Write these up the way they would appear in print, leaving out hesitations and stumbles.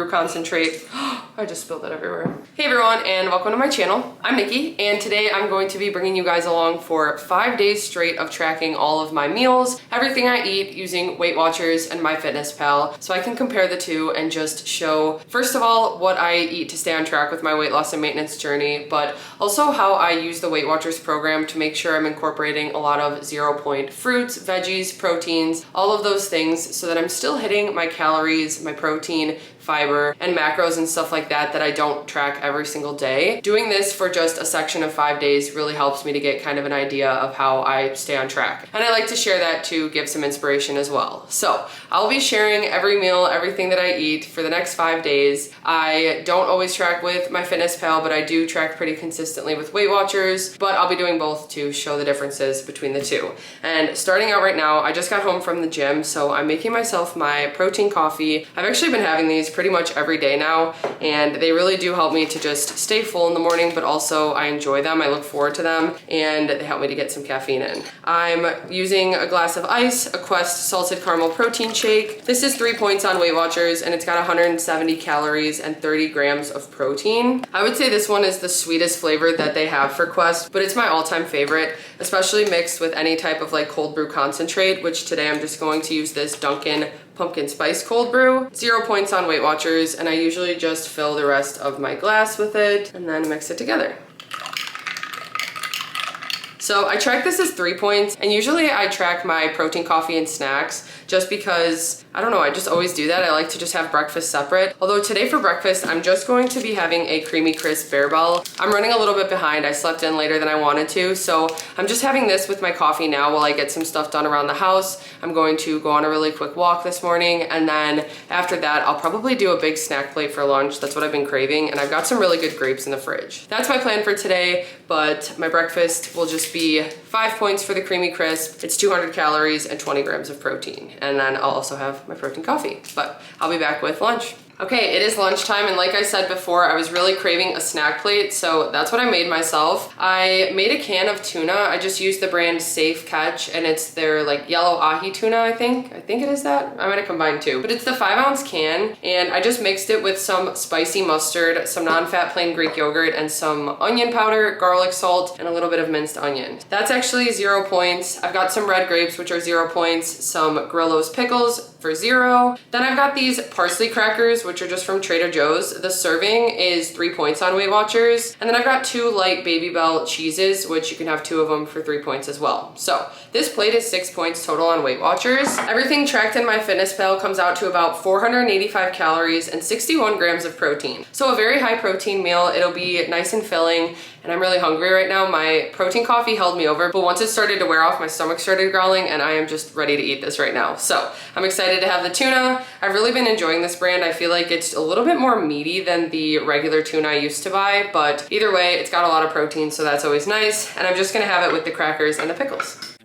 concentrate. I just spilled it everywhere. Hey everyone, and welcome to my channel. I'm Nikki, and today I'm going to be bringing you guys along for 5 days straight of tracking all of my meals, everything I eat using WeightWatchers and MyFitnessPal, so I can compare the two and just show, first of all, what I eat to stay on track with my weight loss and maintenance journey, but also how I use the WeightWatchers program to make sure I'm incorporating a lot of 0-point fruits, veggies, proteins, all of those things so that I'm still hitting my calories, my protein, fiber, and macros and stuff like that I don't track every single day. Doing this for just a section of 5 days really helps me to get kind of an idea of how I stay on track. And I like to share that to give some inspiration as well. So I'll be sharing every meal, everything that I eat for the next 5 days. I don't always track with MyFitnessPal, but I do track pretty consistently with WeightWatchers, but I'll be doing both to show the differences between the two. And starting out right now, I just got home from the gym, so I'm making myself my protein coffee. I've actually been having these pretty much every day now, and they really do help me to just stay full in the morning, but also I enjoy them, I look forward to them, and they help me to get some caffeine in. I'm using a glass of ice, a Quest salted caramel protein shake. This is 3 points on WeightWatchers, and it's got 170 calories and 30 grams of protein. I would say this one is the sweetest flavor that they have for Quest, but it's my all-time favorite, especially mixed with any type of like cold brew concentrate, which today I'm just going to use this Dunkin' pumpkin spice cold brew. 0 points on WeightWatchers, and I usually just fill the rest of my glass with it and then mix it together. So I track this as 3 points, and usually I track my protein coffee and snacks just because, I don't know, I just always do that. I like to just have breakfast separate. Although today for breakfast, I'm just going to be having a creamy crisp Bear Bell. I'm running a little bit behind. I slept in later than I wanted to, so I'm just having this with my coffee now while I get some stuff done around the house. I'm going to go on a really quick walk this morning, and then after that, I'll probably do a big snack plate for lunch. That's what I've been craving, and I've got some really good grapes in the fridge. That's my plan for today, but my breakfast will just be 5 points for the creamy crisp. It's 200 calories and 20 grams of protein. And then I'll also have my protein coffee, but I'll be back with lunch. Okay, it is lunchtime, and like I said before, I was really craving a snack plate, so that's what I made myself. I made a can of tuna. I just used the brand Safe Catch, and it's their like yellow ahi tuna, I think it is that. I might have combined two, but it's the 5-ounce can, and I just mixed it with some spicy mustard, some non-fat plain Greek yogurt, and some onion powder, garlic salt, and a little bit of minced onion. That's actually 0 points. I've got some red grapes, which are 0 points, some Grillo's pickles for 0. Then I've got these parsley crackers, which are just from Trader Joe's. The serving is 3 points on WeightWatchers. And then I've got 2 light Baby Bell cheeses, which you can have 2 of them for 3 points as well. So this plate is 6 points total on WeightWatchers. Everything tracked in MyFitnessPal comes out to about 485 calories and 61 grams of protein. So a very high protein meal. It'll be nice and filling, and I'm really hungry right now. My protein coffee held me over, but once it started to wear off, my stomach started growling, and I am just ready to eat this right now. So I'm excited to have the tuna. I've really been enjoying this brand. I feel like it's a little bit more meaty than the regular tuna I used to buy, but either way, it's got a lot of protein, so that's always nice. And I'm just gonna have it with the crackers and the pickles.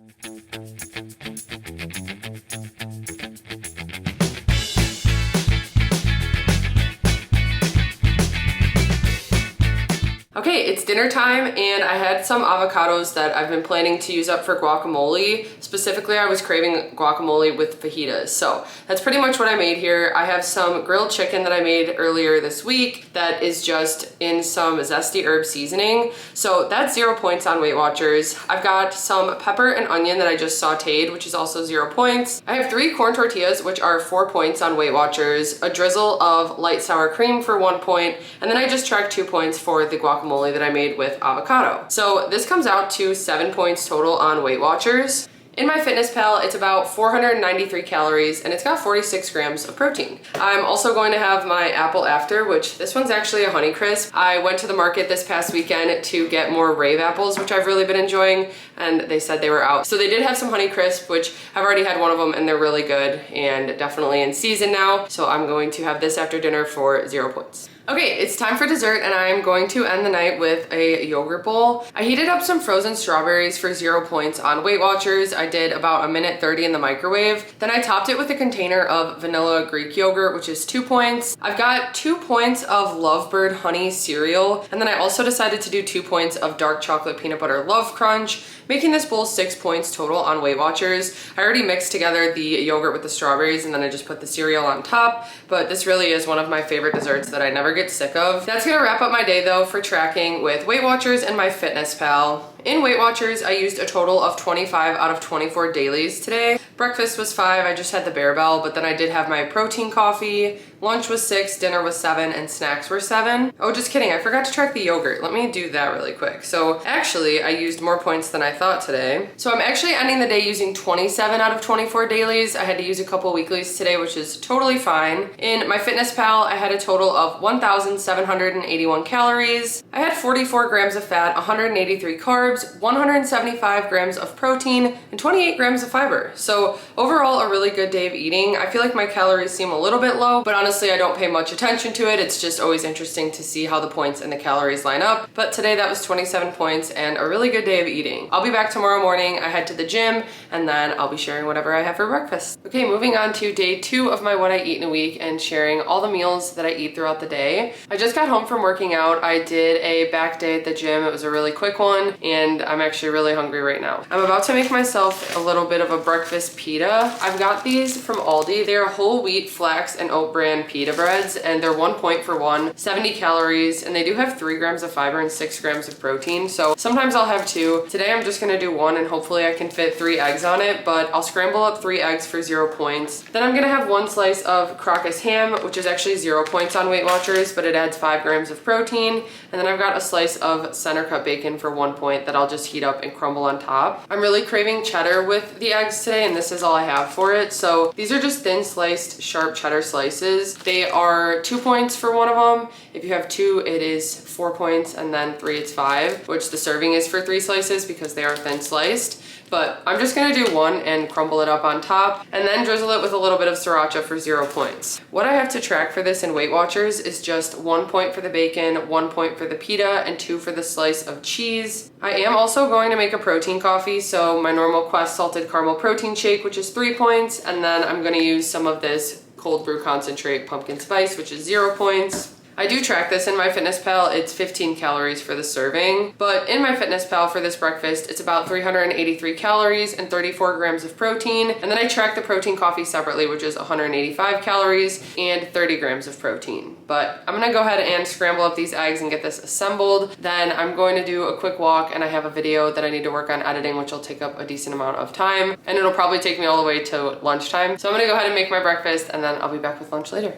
Okay, it's dinner time, and I had some avocados that I've been planning to use up for guacamole. Specifically, I was craving guacamole with fajitas. So that's pretty much what I made here. I have some grilled chicken that I made earlier this week that is just in some zesty herb seasoning. So that's 0 points on WeightWatchers. I've got some pepper and onion that I just sauteed, which is also 0 points. I have 3 corn tortillas, which are 4 points on WeightWatchers, a drizzle of light sour cream for 1 point, and then I just tracked 2 points for the guacamole that I made with avocado. So this comes out to 7 points total on WeightWatchers. In MyFitnessPal, it's about 493 calories, and it's got 46 grams of protein. I'm also going to have my apple after, which this one's actually a Honeycrisp. I went to the market this past weekend to get more Rave apples, which I've really been enjoying, and they said they were out. So they did have some Honeycrisp, which I've already had one of them, and they're really good and definitely in season now. So I'm going to have this after dinner for 0 points. Okay, it's time for dessert and I'm going to end the night with a yogurt bowl. I heated up some frozen strawberries for 0 points on WeightWatchers. I did about 1:30 in the microwave. Then I topped it with a container of vanilla Greek yogurt, which is 2 points. I've got 2 points of Lovebird honey cereal, and then I also decided to do 2 points of dark chocolate peanut butter Love Crunch, making this bowl 6 points total on WeightWatchers. I already mixed together the yogurt with the strawberries and then I just put the cereal on top, but this really is one of my favorite desserts that I never get sick of. That's gonna wrap up my day though for tracking with WeightWatchers and MyFitnessPal. In WeightWatchers, I used a total of 25 out of 24 dailies today. Breakfast was 5, I just had the Bearbell, but then I did have my protein coffee. Lunch was 6, dinner was 7, and snacks were 7. Oh, just kidding, I forgot to track the yogurt. Let me do that really quick. So actually, I used more points than I thought today. So I'm actually ending the day using 27 out of 24 dailies. I had to use a couple weeklies today, which is totally fine. In MyFitnessPal, I had a total of 1,781 calories. I had 44 grams of fat, 183 carbs, 175 grams of protein, and 28 grams of fiber. So overall, a really good day of eating. I feel like my calories seem a little bit low, but honestly, I don't pay much attention to it. It's just always interesting to see how the points and the calories line up. But today that was 27 points and a really good day of eating. I'll be back tomorrow morning. I head to the gym and then I'll be sharing whatever I have for breakfast. Okay, moving on to day 2 of my What I Eat in a Week and sharing all the meals that I eat throughout the day. I just got home from working out. I did a back day at the gym. It was a really quick one and I'm actually really hungry right now. I'm about to make myself a little bit of a breakfast pita. I've got these from Aldi. They're whole wheat, flax, and oat bran pita breads, and they're 1 point for one, 70 calories, and they do have 3 grams of fiber and 6 grams of protein. So sometimes I'll have 2. Today I'm just gonna do 1 and hopefully I can fit 3 eggs on it, but I'll scramble up 3 eggs for 0 points. Then I'm gonna have 1 slice of Crocus ham, which is actually 0 points on WeightWatchers, but it adds 5 grams of protein. And then I've got a slice of center cut bacon for 1 point that I'll just heat up and crumble on top. I'm really craving cheddar with the eggs today, and this is all I have for it. So these are just thin sliced sharp cheddar slices. They are 2 points for one of them. If you have 2, it is 4 points, and then 3, it's 5, which the serving is for 3 slices because they are thin sliced. But I'm just gonna do 1 and crumble it up on top and then drizzle it with a little bit of sriracha for 0 points. What I have to track for this in WeightWatchers is just 1 point for the bacon, 1 point for the pita, and 2 for the slice of cheese. I am also going to make a protein coffee, so my normal Quest salted caramel protein shake, which is 3 points, and then I'm gonna use some of this cold brew concentrate pumpkin spice, which is 0 points. I do track this in MyFitnessPal. It's 15 calories for the serving, but in MyFitnessPal for this breakfast, it's about 383 calories and 34 grams of protein. And then I track the protein coffee separately, which is 185 calories and 30 grams of protein. But I'm gonna go ahead and scramble up these eggs and get this assembled. Then I'm going to do a quick walk and I have a video that I need to work on editing, which will take up a decent amount of time. And it'll probably take me all the way to lunchtime. So I'm gonna go ahead and make my breakfast and then I'll be back with lunch later.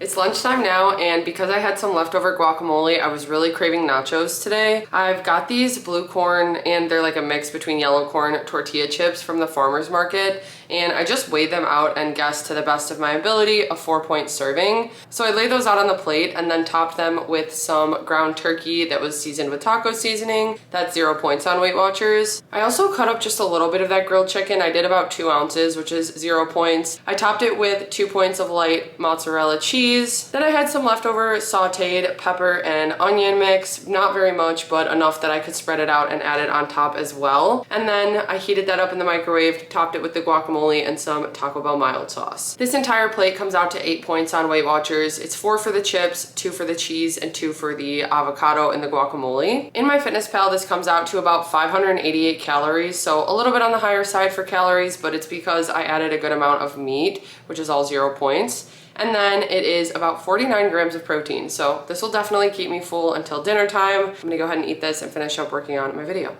It's lunchtime now, and because I had some leftover guacamole, I was really craving nachos today. I've got these blue corn, and they're like a mix between yellow corn tortilla chips from the farmer's market, and I just weighed them out and guessed to the best of my ability a 4-point serving. So I laid those out on the plate and then topped them with some ground turkey that was seasoned with taco seasoning. That's 0 points on WeightWatchers. I also cut up just a little bit of that grilled chicken. I did about 2 ounces, which is 0 points. I topped it with 2 points of light mozzarella cheese. Then I had some leftover sauteed pepper and onion mix, not very much, but enough that I could spread it out and add it on top as well. And then I heated that up in the microwave, topped it with the guacamole and some Taco Bell mild sauce. This entire plate comes out to 8 points on WeightWatchers. It's 4 for the chips, 2 for the cheese, and 2 for the avocado and the guacamole. In MyFitnessPal, this comes out to about 588 calories, so a little bit on the higher side for calories, but it's because I added a good amount of meat, which is all 0 points. And then it is about 49 grams of protein. So this will definitely keep me full until dinner time. I'm gonna go ahead and eat this and finish up working on my video.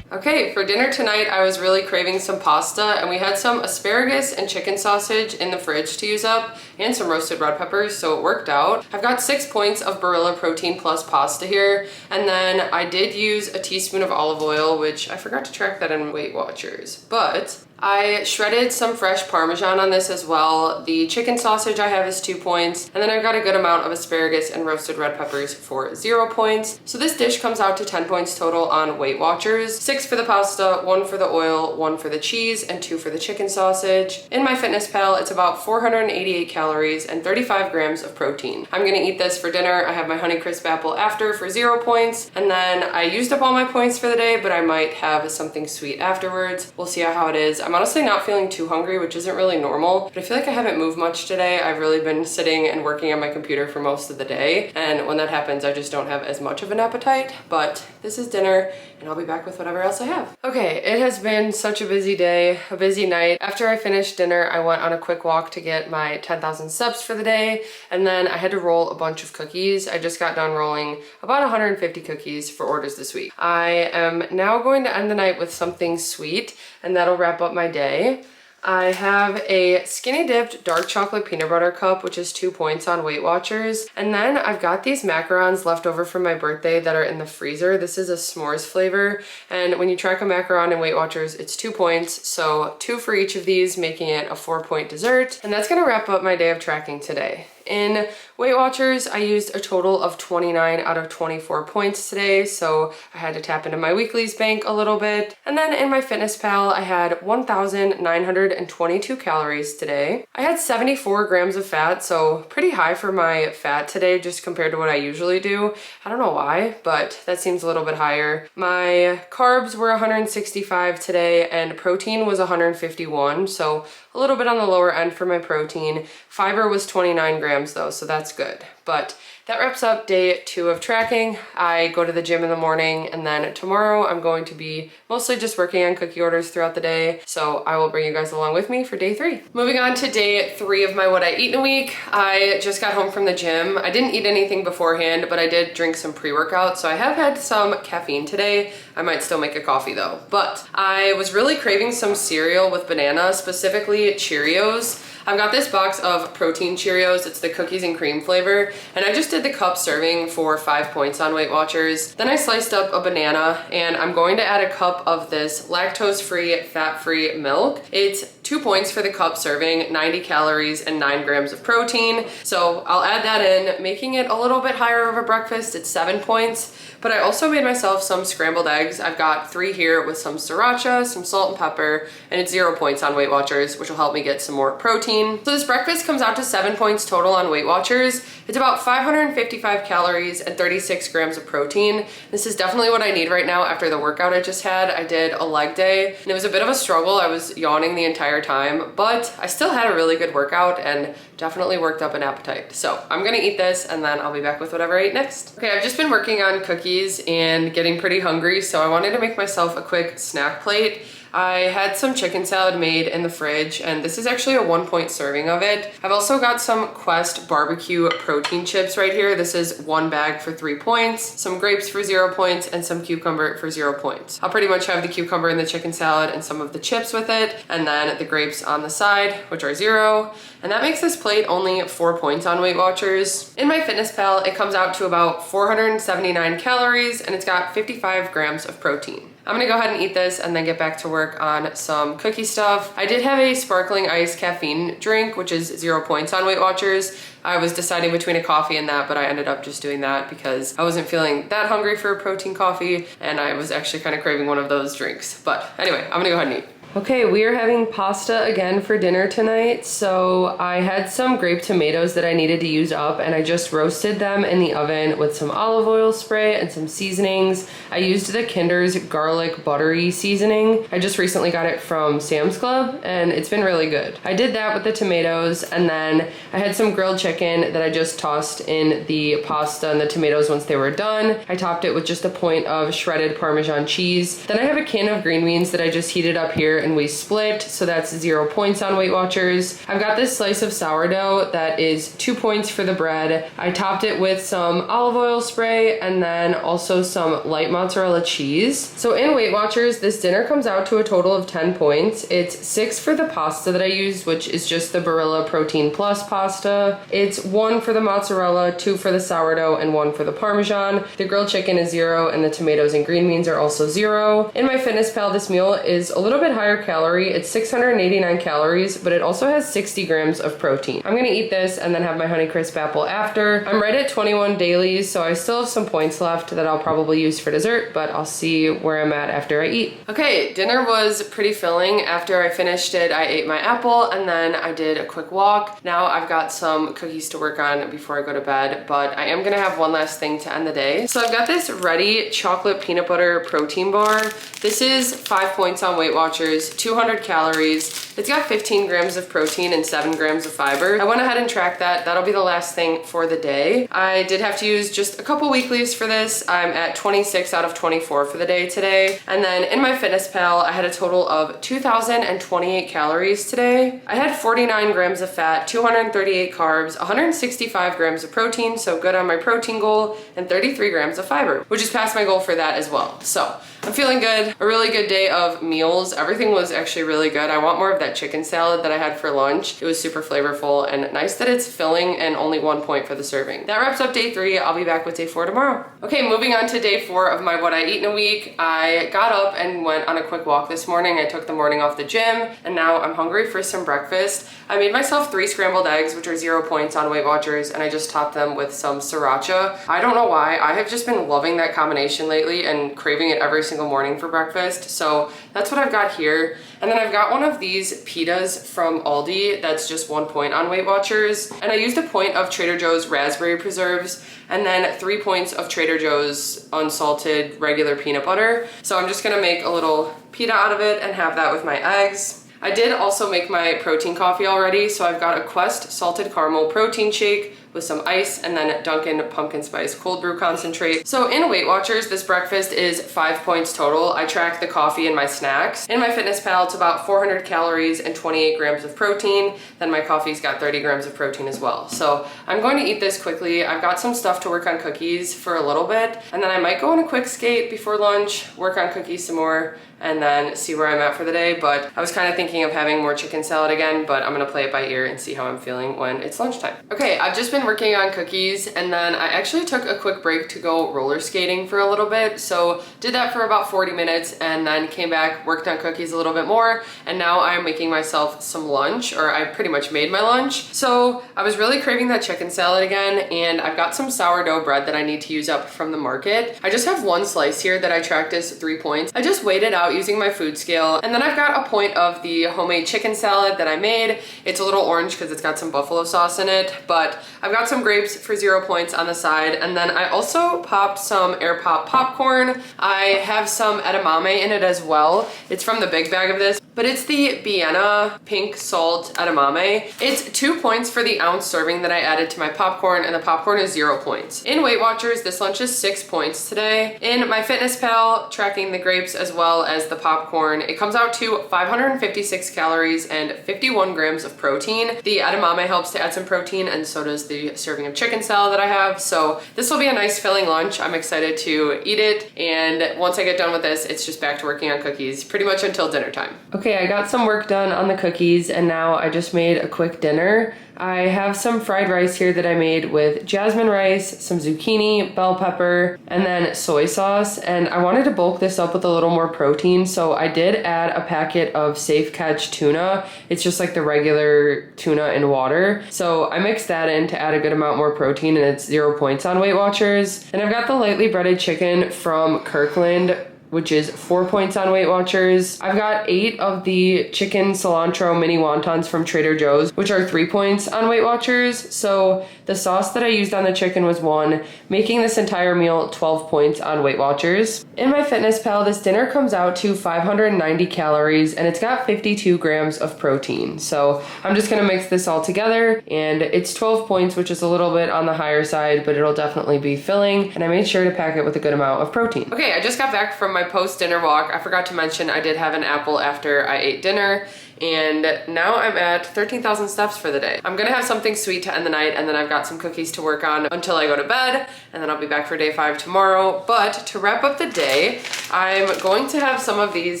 Okay, for dinner tonight, I was really craving some pasta, and we had some asparagus and chicken sausage in the fridge to use up, and some roasted red peppers, so it worked out. I've got 6 points of Barilla Protein Plus pasta here, and then I did use a teaspoon of olive oil, which I forgot to track that in WeightWatchers, but I shredded some fresh Parmesan on this as well. The chicken sausage I have is 2 points, and then I've got a good amount of asparagus and roasted red peppers for 0 points. So this dish comes out to 10 points total on WeightWatchers. 6 for the pasta, 1 for the oil, 1 for the cheese, and 2 for the chicken sausage. In MyFitnessPal, it's about 488 calories and 35 grams of protein. I'm gonna eat this for dinner. I have my Honeycrisp apple after for 0 points, and then I used up all my points for the day, but I might have something sweet afterwards. We'll see how it is. I'm honestly not feeling too hungry, which isn't really normal, but I feel like I haven't moved much today. I've really been sitting and working on my computer for most of the day, and when that happens, I just don't have as much of an appetite, but this is dinner, and I'll be back with whatever else I have. Okay, it has been such a busy day, a busy night. After I finished dinner, I went on a quick walk to get my 10,000 steps for the day, and then I had to roll a bunch of cookies. I just got done rolling about 150 cookies for orders this week. I am now going to end the night with something sweet, and that'll wrap up my day. I have a skinny dipped dark chocolate peanut butter cup, which is 2 points on WeightWatchers. And then I've got these macarons left over from my birthday that are in the freezer. This is a s'mores flavor. And when you track a macaron in WeightWatchers, it's 2 points. So 2 for each of these, making it a 4-point dessert. And that's gonna wrap up my day of tracking today. In WeightWatchers, I used a total of 29 out of 24 points today, so I had to tap into my weeklies bank a little bit. And then in MyFitnessPal, I had 1,922 calories today. I had 74 grams of fat, so pretty high for my fat today just compared to what I usually do. I don't know why, but that seems a little bit higher. My carbs were 165 today, and protein was 151, so a little bit on the lower end for my protein. Fiber was 29 grams though, so that's good. But that wraps up day 2 of tracking. I go to the gym in the morning, and then tomorrow I'm going to be mostly just working on cookie orders throughout the day, so I will bring you guys along with me for day 3. Moving on to day 3 of my what I eat in a week. I just got home from the gym. I didn't eat anything beforehand, but I did drink some pre-workout, so I have had some caffeine today. I might still make a coffee though. But I was really craving some cereal with banana, specifically Cheerios. I've got this box of protein Cheerios. It's the cookies and cream flavor, and I just did the cup serving for 5 points on WeightWatchers. Then I sliced up a banana, and I'm going to add a cup of this lactose-free, fat-free milk. It's 2 points for the cup serving, 90 calories and 9 grams of protein. So I'll add that in, making it a little bit higher of a breakfast. It's 7 points. But I also made myself some scrambled eggs. I've got 3 here with some sriracha, some salt and pepper, and it's 0 points on WeightWatchers, which will help me get some more protein. So this breakfast comes out to 7 points total on WeightWatchers. It's about 555 calories and 36 grams of protein. This is definitely what I need right now after the workout I just had. I did a leg day, and it was a bit of a struggle. I was yawning the entire time, but I still had a really good workout and definitely worked up an appetite. So I'm gonna eat this, and then I'll be back with whatever I eat next. Okay, I've just been working on cookies and getting pretty hungry, so I wanted to make myself a quick snack plate. I had some chicken salad made in the fridge, and this is actually a 1-point serving of it. I've also got some Quest barbecue protein chips right here. This is 1 bag for 3 points, some grapes for 0 points, and some cucumber for 0 points. I'll pretty much have the cucumber in the chicken salad and some of the chips with it, and then the grapes on the side, which are 0. And that makes this plate only 4 points on WeightWatchers. In MyFitnessPal, it comes out to about 479 calories, and it's got 55 grams of protein. I'm gonna go ahead and eat this and then get back to work on some cookie stuff. I did have a sparkling ice caffeine drink, which is 0 points on WeightWatchers. I was deciding between a coffee and that, but I ended up just doing that because I wasn't feeling that hungry for a protein coffee, and I was actually kind of craving one of those drinks. But anyway, I'm gonna go ahead and eat. Okay, we are having pasta again for dinner tonight. So I had some grape tomatoes that I needed to use up, and I just roasted them in the oven with some olive oil spray and some seasonings. I used the Kinder's garlic buttery seasoning. I just recently got it from Sam's Club, and it's been really good. I did that with the tomatoes, and then I had some grilled chicken that I just tossed in the pasta and the tomatoes once they were done. I topped it with just a point of shredded Parmesan cheese. Then I have a can of green beans that I just heated up here and we split, so that's 0 points on Weight Watchers. I've got this slice of sourdough that is 2 points for the bread. I topped it with some olive oil spray and then also some light mozzarella cheese. So in Weight Watchers, this dinner comes out to a total of 10 points. It's 6 for the pasta that I used, which is just the Barilla Protein Plus pasta. It's 1 for the mozzarella, 2 for the sourdough, and 1 for the Parmesan. The grilled chicken is 0, and the tomatoes and green beans are also 0. In MyFitnessPal, this meal is a little bit higher calorie. It's 689 calories, but it also has 60 grams of protein. I'm gonna eat this and then have my Honeycrisp apple after. I'm right at 21 dailies, so I still have some points left that I'll probably use for dessert, but I'll see where I'm at after I eat. Okay, dinner was pretty filling. After I finished it, I ate my apple and then I did a quick walk. Now I've got some cookies to work on before I go to bed, but I am gonna have one last thing to end the day. So I've got this Ready chocolate peanut butter protein bar. This is 5 points on Weight Watchers, 200 calories. It's got 15 grams of protein and 7 grams of fiber. I went ahead and tracked that. That'll be the last thing for the day. I did have to use just a couple weeklies for this. I'm at 26 out of 24 for the day today. And then in MyFitnessPal, I had a total of 2,028 calories today. I had 49 grams of fat, 238 carbs, 165 grams of protein, so good on my protein goal, and 33 grams of fiber, which is past my goal for that as well. So I'm feeling good. A really good day of meals. Everything was actually really good. I want more of that chicken salad that I had for lunch. It was super flavorful and nice that it's filling and only 1 point for the serving. That wraps up day 3. I'll be back with day 4 tomorrow. Okay, moving on to day 4 of my what I eat in a week. I got up and went on a quick walk this morning. I took the morning off the gym and now I'm hungry for some breakfast. I made myself 3 scrambled eggs, which are 0 points on Weight Watchers, and I just topped them with some sriracha. I don't know why. I have just been loving that combination lately and craving it every single morning for breakfast. So that's what I've got here. And then I've got one of these pitas from Aldi that's just 1 point on Weight Watchers. And I used a point of Trader Joe's raspberry preserves and then 3 points of Trader Joe's unsalted regular peanut butter. So I'm just gonna make a little pita out of it and have that with my eggs. I did also make my protein coffee already, so I've got a Quest salted caramel protein shake with some ice and then Dunkin' pumpkin spice cold brew concentrate. So in Weight Watchers, this breakfast is 5 points total. I track the coffee and my snacks. In MyFitnessPal, it's about 400 calories and 28 grams of protein. Then my coffee's got 30 grams of protein as well. So I'm going to eat this quickly. I've got some stuff to work on cookies for a little bit, and then I might go on a quick skate before lunch, work on cookies some more, and then see where I'm at for the day. But I was kind of thinking of having more chicken salad again, but I'm gonna play it by ear and see how I'm feeling when it's lunchtime. Okay, I've just been working on cookies, and then I actually took a quick break to go roller skating for a little bit. So did that for about 40 minutes and then came back, worked on cookies a little bit more, and now I'm making myself some lunch, or I pretty much made my lunch. So I was really craving that chicken salad again, and I've got some sourdough bread that I need to use up from the market. I just have 1 slice here that I tracked as 3 points. I just weighed it out using my food scale, and then I've got a point of the homemade chicken salad that I made. It's a little orange because it's got some buffalo sauce in it, but I've got some grapes for 0 points on the side, and then I also popped some air pop popcorn. I have some edamame in it as well. It's from the big bag of this, but it's the Vienna pink salt edamame. It's 2 points for the ounce serving that I added to my popcorn, and the popcorn is 0 points. In Weight Watchers, this lunch is 6 points today. In MyFitnessPal, tracking the grapes as well as the popcorn, it comes out to 556 calories and 51 grams of protein. The edamame helps to add some protein, and so does the serving of chicken salad that I have. So this will be a nice filling lunch. I'm excited to eat it, and once I get done with this, it's just back to working on cookies pretty much until dinner time. Okay, I got some work done on the cookies, and now I just made a quick dinner. I have some fried rice here that I made with jasmine rice, some zucchini, bell pepper, and then soy sauce. And I wanted to bulk this up with a little more protein, so I did add a packet of Safe Catch tuna. It's just like the regular tuna in water. So I mixed that in to add a good amount more protein, and it's 0 points on Weight Watchers. And I've got the lightly breaded chicken from Kirkland, which is 4 points on Weight Watchers. I've got 8 of the chicken cilantro mini wontons from Trader Joe's, which are 3 points on Weight Watchers. So the sauce that I used on the chicken was 1, making this entire meal 12 points on Weight Watchers. In MyFitnessPal, this dinner comes out to 590 calories, and it's got 52 grams of protein. So I'm just gonna mix this all together, and it's 12 points, which is a little bit on the higher side, but it'll definitely be filling. And I made sure to pack it with a good amount of protein. Okay, I just got back from my my post-dinner walk. I forgot to mention I did have an apple after I ate dinner, and now I'm at 13,000 steps for the day. I'm gonna have something sweet to end the night, and then I've got some cookies to work on until I go to bed, and then I'll be back for day 5 tomorrow. But to wrap up the day, I'm going to have some of these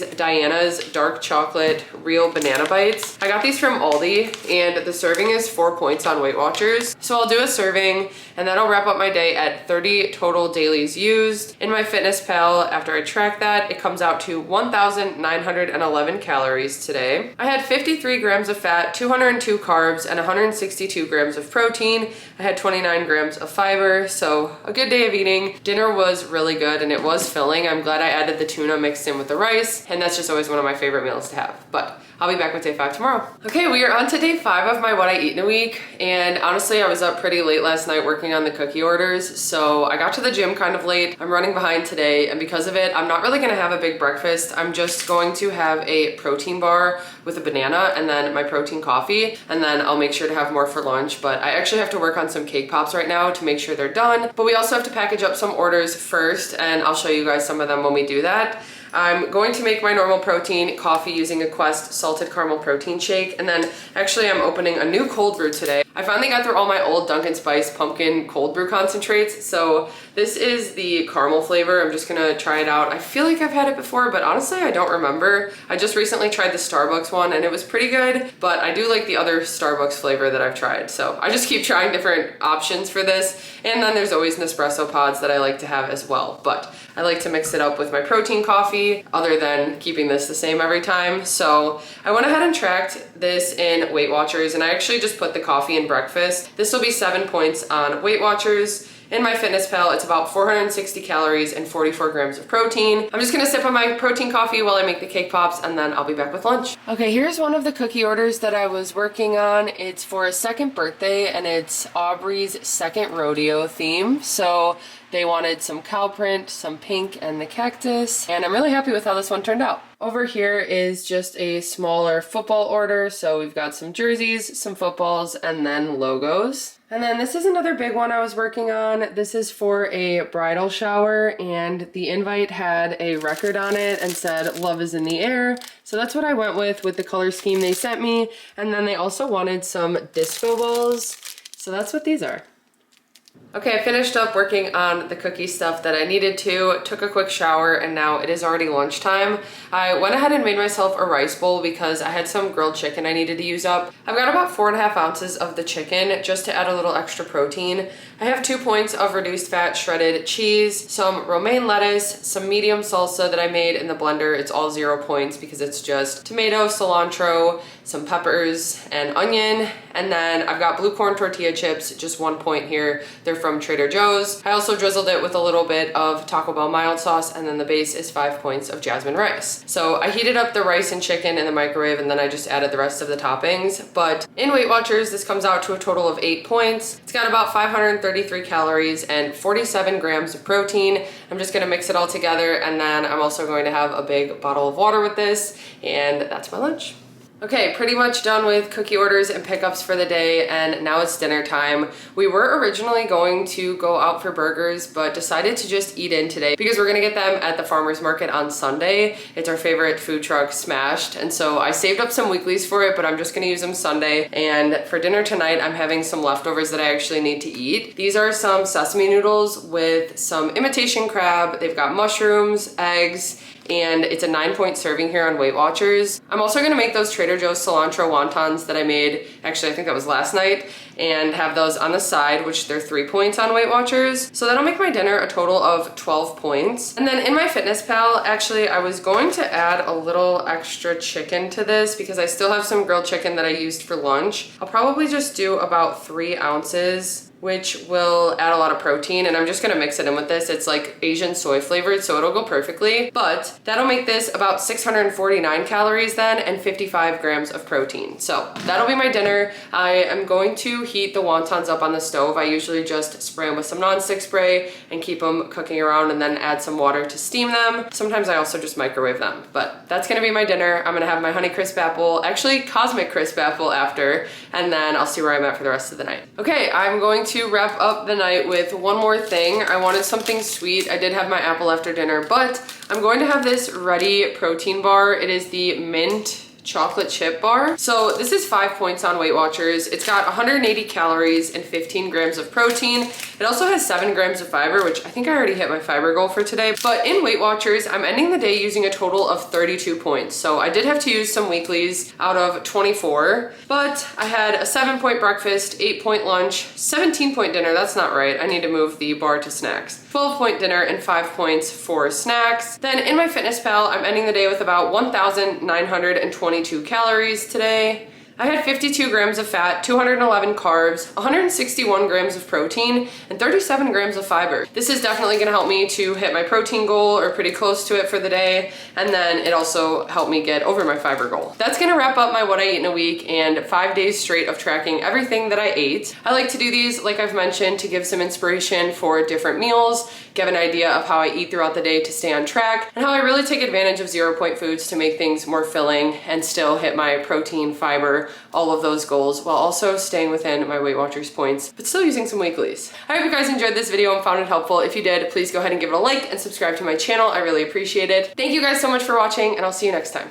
Diana's dark chocolate real banana bites. I got these from Aldi, and the serving is 4 points on WeightWatchers. So I'll do a serving, and that'll wrap up my day at 30 total dailies used. In MyFitnessPal, after I track that, it comes out to 1,911 calories today. I had 53 grams of fat, 202 carbs, and 162 grams of protein. I had 29 grams of fiber, so a good day of eating. Dinner was really good and it was filling. I'm glad I added the tuna mixed in with the rice, and that's just always one of my favorite meals to have. But I'll be back with day 5 tomorrow. Okay, we are on to day 5 of my what I eat in a week, and honestly, I was up pretty late last night working on the cookie orders, so I got to the gym kind of late. I'm running behind today, and because of it, I'm not really gonna have a big breakfast. I'm just going to have a protein bar with a banana and then my protein coffee, and then I'll make sure to have more for lunch. But I actually have to work on some cake pops right now to make sure they're done, but we also have to package up some orders first, and I'll show you guys some of them when we do that. I'm going to make my normal protein coffee using a Quest salted caramel protein shake, and then actually I'm opening a new cold brew today. I finally got through all my old Dunkin' Spice pumpkin cold brew concentrates, so this is the caramel flavor. I'm just gonna try it out. I feel like I've had it before, but honestly I don't remember. I just recently tried the Starbucks one and it was pretty good, but I do like the other Starbucks flavor that I've tried, so I just keep trying different options for this. And then there's always Nespresso pods that I like to have as well, but I like to mix it up with my protein coffee other than keeping this the same every time. So I went ahead and tracked this in WeightWatchers, and I actually just put the coffee in breakfast. This will be 7 points on WeightWatchers. In MyFitnessPal, it's about 460 calories and 44 grams of protein. I'm just gonna sip on my protein coffee while I make the cake pops, and then I'll be back with lunch. Okay, here's one of the cookie orders that I was working on. It's for a second birthday, and it's Aubrey's second rodeo theme. So they wanted some cow print, some pink, and the cactus, and I'm really happy with how this one turned out. Over here is just a smaller football order, so we've got some jerseys, some footballs, and then logos. And then this is another big one I was working on. This is for a bridal shower, and the invite had a record on it and said "Love is in the air." So that's what I went with the color scheme they sent me. And then they also wanted some disco balls. So that's what these are. Okay, I finished up working on the cookie stuff that I needed to, took a quick shower, and now it is already lunchtime. I went ahead and made myself a rice bowl because I had some grilled chicken I needed to use up. I've got about 4.5 ounces of the chicken just to add a little extra protein. I have 2 points of reduced fat shredded cheese, some romaine lettuce, some medium salsa that I made in the blender. It's all 0 points because it's just tomato, cilantro, some peppers, and onion. And then I've got blue corn tortilla chips, just 1 point here. They're from Trader Joe's. I also drizzled it with a little bit of Taco Bell mild sauce, and then the base is 5 points of jasmine rice. So I heated up the rice and chicken in the microwave, and then I just added the rest of the toppings. But in WeightWatchers, this comes out to a total of 8 points. It's got about 533 calories and 47 grams of protein. I'm just gonna mix it all together, and then I'm also going to have a big bottle of water with this, and that's my lunch. Okay, pretty much done with cookie orders and pickups for the day, and now it's dinner time. We were originally going to go out for burgers, but decided to just eat in today because we're gonna get them at the farmer's market on Sunday. It's our favorite food truck, Smashed, and so I saved up some weeklies for it, but I'm just gonna use them Sunday. And for dinner tonight, I'm having some leftovers that I actually need to eat. These are some sesame noodles with some imitation crab. They've got mushrooms, eggs, and it's a 9-point serving here on WeightWatchers. I'm also gonna make those Trader Joe's cilantro wontons that I made, actually I think that was last night, and have those on the side, which they're 3 points on WeightWatchers. So that'll make my dinner a total of 12 points. And then in MyFitnessPal, actually I was going to add a little extra chicken to this because I still have some grilled chicken that I used for lunch. I'll probably just do about 3 ounces, which will add a lot of protein, and I'm just gonna mix it in with this. It's like Asian soy flavored, so it'll go perfectly, but that'll make this about 649 calories then and 55 grams of protein. So that'll be my dinner. I am going to heat the wontons up on the stove. I usually just spray them with some nonstick spray and keep them cooking around and then add some water to steam them. Sometimes I also just microwave them, but that's gonna be my dinner. I'm gonna have my honey crisp apple, actually cosmic crisp apple after, and then I'll see where I'm at for the rest of the night. Okay, I'm going to to wrap up the night with one more thing. I wanted something sweet. I did have my apple after dinner, but I'm going to have this Ready protein bar. It is the mint chocolate chip bar. So this is 5 points on WeightWatchers. It's got 180 calories and 15 grams of protein. It also has 7 grams of fiber, which I think I already hit my fiber goal for today. But in WeightWatchers, I'm ending the day using a total of 32 points. So I did have to use some weeklies out of 24, but I had a 7-point breakfast, 8-point lunch, 17-point dinner. That's not right. I need to move the bar to snacks. 12-point dinner and 5 points for snacks. Then in MyFitnessPal, I'm ending the day with about 1,922 calories today. I had 52 grams of fat, 211 carbs, 161 grams of protein, and 37 grams of fiber. This is definitely gonna help me to hit my protein goal or pretty close to it for the day, and then it also helped me get over my fiber goal. That's gonna wrap up my what I eat in a week and 5 days straight of tracking everything that I ate. I like to do these, like I've mentioned, to give some inspiration for different meals, give an idea of how I eat throughout the day to stay on track, and how I really take advantage of 0-point foods to make things more filling and still hit my protein, fiber, all of those goals while also staying within my WeightWatchers points, but still using some weeklies. I hope you guys enjoyed this video and found it helpful. If you did, please go ahead and give it a like and subscribe to my channel. I really appreciate it. Thank you guys so much for watching, and I'll see you next time.